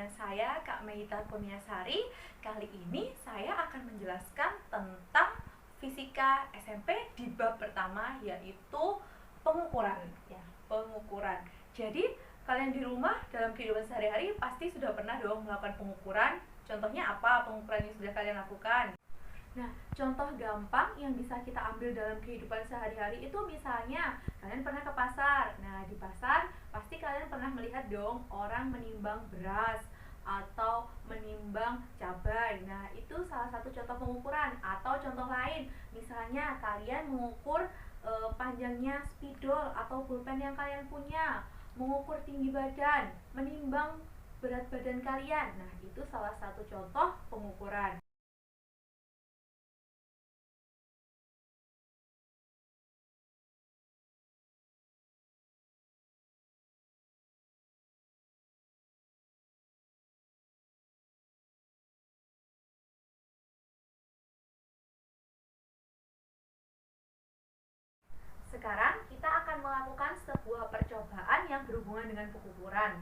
dengan saya Kak Meita Kurniasari. Kali ini saya akan menjelaskan tentang fisika SMP di bab pertama, yaitu pengukuran. Pengukuran. Jadi kalian di rumah dalam kehidupan sehari-hari pasti sudah pernah dong melakukan pengukuran. Contohnya apa pengukuran yang sudah kalian lakukan? Nah, contoh gampang yang bisa kita ambil dalam kehidupan sehari-hari itu misalnya kalian pernah ke pasar. Nah, di pasar pasti kalian pernah melihat dong orang menimbang beras atau menimbang cabai. Nah, itu salah satu contoh pengukuran. Atau contoh lain, misalnya kalian mengukur panjangnya spidol atau pulpen yang kalian punya, mengukur tinggi badan, menimbang berat badan kalian. Nah, itu salah satu contoh pengukuran. Sekarang kita akan melakukan sebuah percobaan yang berhubungan dengan pengukuran.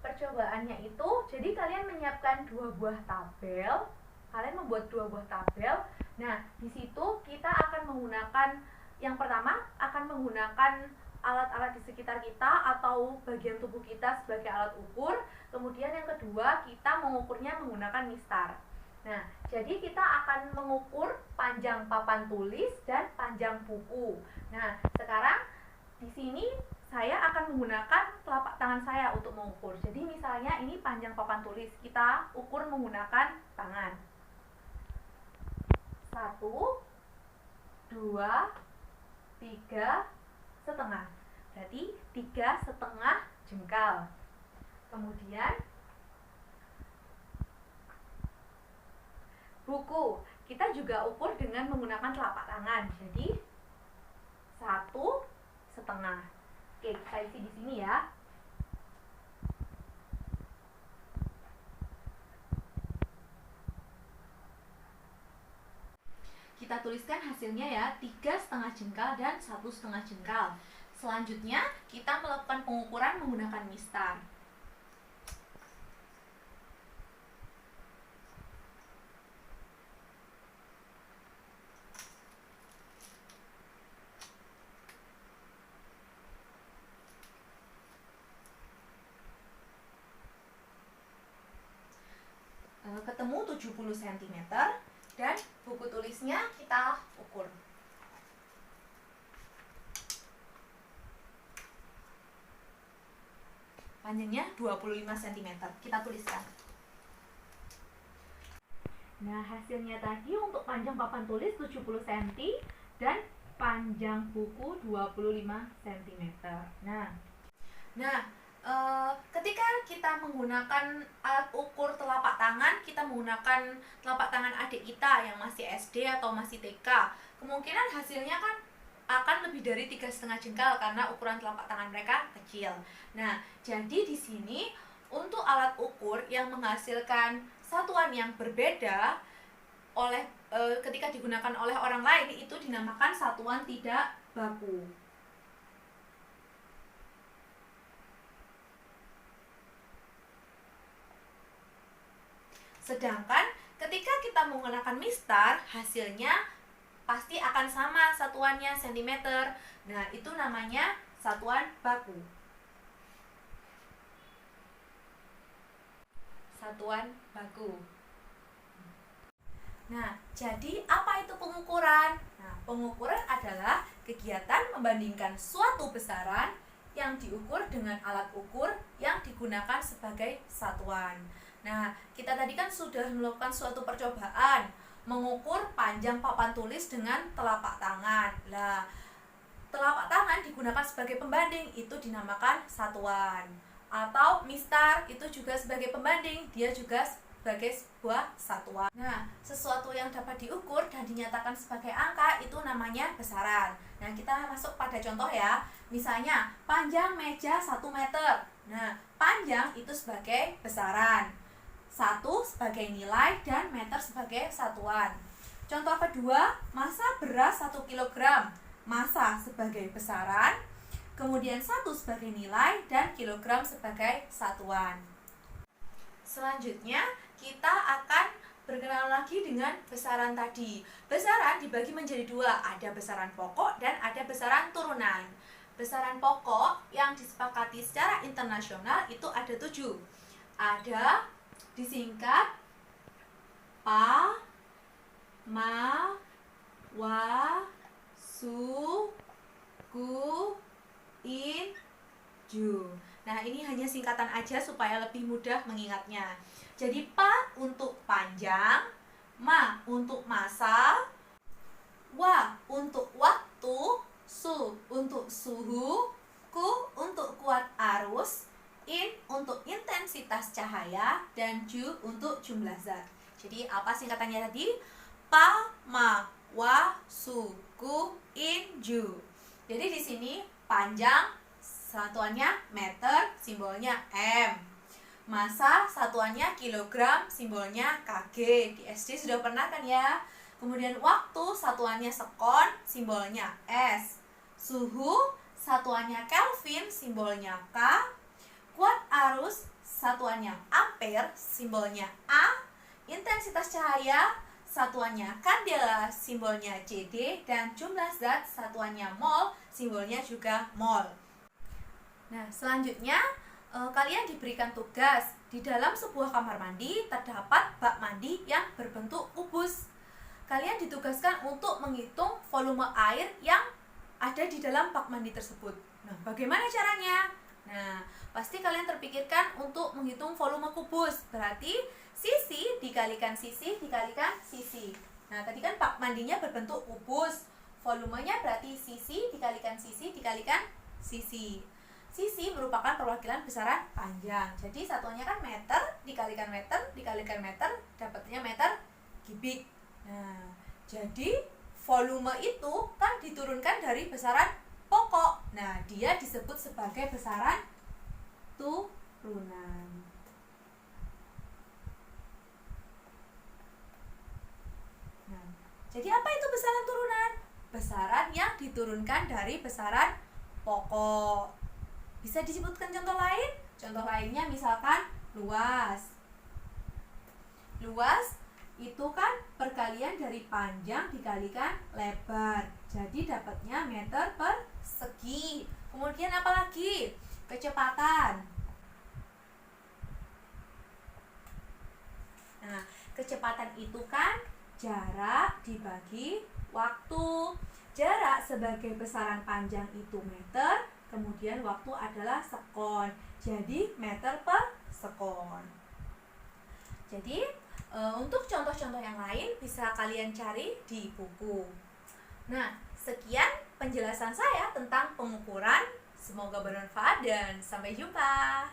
Percobaannya itu, jadi kalian menyiapkan dua buah tabel. Kalian membuat dua buah tabel. Nah, di situ kita akan menggunakan, yang pertama akan menggunakan alat-alat di sekitar kita atau bagian tubuh kita sebagai alat ukur. Kemudian yang kedua, kita mengukurnya menggunakan mistar. Nah, jadi kita akan mengukur panjang papan tulis dan panjang buku. Nah, sekarang di sini saya akan menggunakan telapak tangan saya untuk mengukur. Jadi misalnya ini panjang papan tulis, kita ukur menggunakan tangan. 1, 2, 3 setengah. Berarti 3 setengah jengkal. Kemudian buku, kita juga ukur dengan menggunakan telapak tangan. Jadi 1 setengah. Oke, kita isi di sini ya. Kita tuliskan hasilnya ya, 3 setengah jengkal dan 1 setengah jengkal. Selanjutnya kita melakukan pengukuran menggunakan mistar. Ketemu 70 cm dan buku tulisnya kita ukur. Panjangnya 25 cm. Kita tuliskan. Nah, hasilnya tadi untuk panjang papan tulis 70 cm dan panjang buku 25 cm. Nah, ketika kita menggunakan alat ukur telapak tangan, kita menggunakan telapak tangan adik kita yang masih SD atau masih TK, kemungkinan hasilnya kan akan lebih dari 3,5 jengkal karena ukuran telapak tangan mereka kecil. Nah, jadi di sini untuk alat ukur yang menghasilkan satuan yang berbeda ketika digunakan oleh orang lain, itu dinamakan satuan tidak baku. Sedangkan ketika kita menggunakan mistar, hasilnya pasti akan sama satuannya cm. Nah, itu namanya satuan baku. Satuan baku. Nah, jadi apa itu pengukuran? Nah, pengukuran adalah kegiatan membandingkan suatu besaran yang diukur dengan alat ukur yang digunakan sebagai satuan. Nah, kita tadi kan sudah melakukan suatu percobaan mengukur panjang papan tulis dengan telapak tangan. Nah, telapak tangan digunakan sebagai pembanding, itu dinamakan satuan. Atau mistar itu juga sebagai pembanding, dia juga sebagai sebuah satuan. Nah, sesuatu yang dapat diukur dan dinyatakan sebagai angka itu namanya besaran. Nah, kita masuk pada contoh ya. Misalnya, panjang meja 1 meter. Nah, panjang itu sebagai besaran, 1 sebagai nilai, dan meter sebagai satuan. Contoh kedua, massa beras 1 kg. Massa sebagai besaran, kemudian 1 sebagai nilai, dan kilogram sebagai satuan. Selanjutnya kita akan berkenalan lagi dengan besaran tadi. Besaran dibagi menjadi dua, ada besaran pokok dan ada besaran turunan. Besaran pokok yang disepakati secara internasional itu ada 7. Ada disingkat Pa, Ma, Wa, Su, Ku, In, Ju. Nah, ini hanya singkatan aja supaya lebih mudah mengingatnya. Jadi Pa untuk panjang, Ma untuk masa, Wa untuk waktu, Su untuk suhu, Ku untuk kuat arus, In untuk intensitas cahaya, dan Ju untuk jumlah zat. Jadi apa singkatannya tadi? Pa, Ma, Wa, Su, Ku, In, Ju. Jadi di sini panjang satuannya meter, simbolnya M. Masa satuannya kilogram, simbolnya kg. Di SD sudah pernah kan ya? Kemudian waktu satuannya sekon, simbolnya S. Suhu satuannya Kelvin, simbolnya K. Kuat arus satuannya ampere, simbolnya A. Intensitas cahaya satuannya kandela, simbolnya CD. Dan jumlah zat satuannya mol, simbolnya juga mol. Nah, selanjutnya kalian diberikan tugas. Di dalam sebuah kamar mandi terdapat bak mandi yang berbentuk kubus. Kalian ditugaskan untuk menghitung volume air yang ada di dalam bak mandi tersebut. Nah, bagaimana caranya? Nah, pasti kalian terpikirkan untuk menghitung volume kubus. Berarti sisi dikalikan sisi dikalikan sisi. Nah, tadi kan bak mandinya berbentuk kubus. Volumenya berarti sisi dikalikan sisi dikalikan sisi. Sisi merupakan perwakilan besaran panjang. Jadi satuannya kan meter dikalikan meter dikalikan meter, dapatnya meter kubik. Nah, jadi volume itu kan diturunkan dari besaran pokok. Nah, dia disebut sebagai besaran turunan. Nah, jadi apa itu besaran turunan? Besaran yang diturunkan dari besaran pokok. Bisa disebutkan contoh lain? Contoh lainnya misalkan luas. Luas itu kan perkalian dari panjang dikalikan lebar. Jadi dapatnya meter persegi. Kemudian apa lagi? Kecepatan. Nah, kecepatan itu kan jarak dibagi waktu. Jarak sebagai besaran panjang itu meter, kemudian waktu adalah sekon. Jadi meter per sekon. Jadi untuk contoh-contoh yang lain bisa kalian cari di buku. Nah, sekian penjelasan saya tentang pengukuran. Semoga bermanfaat dan sampai jumpa.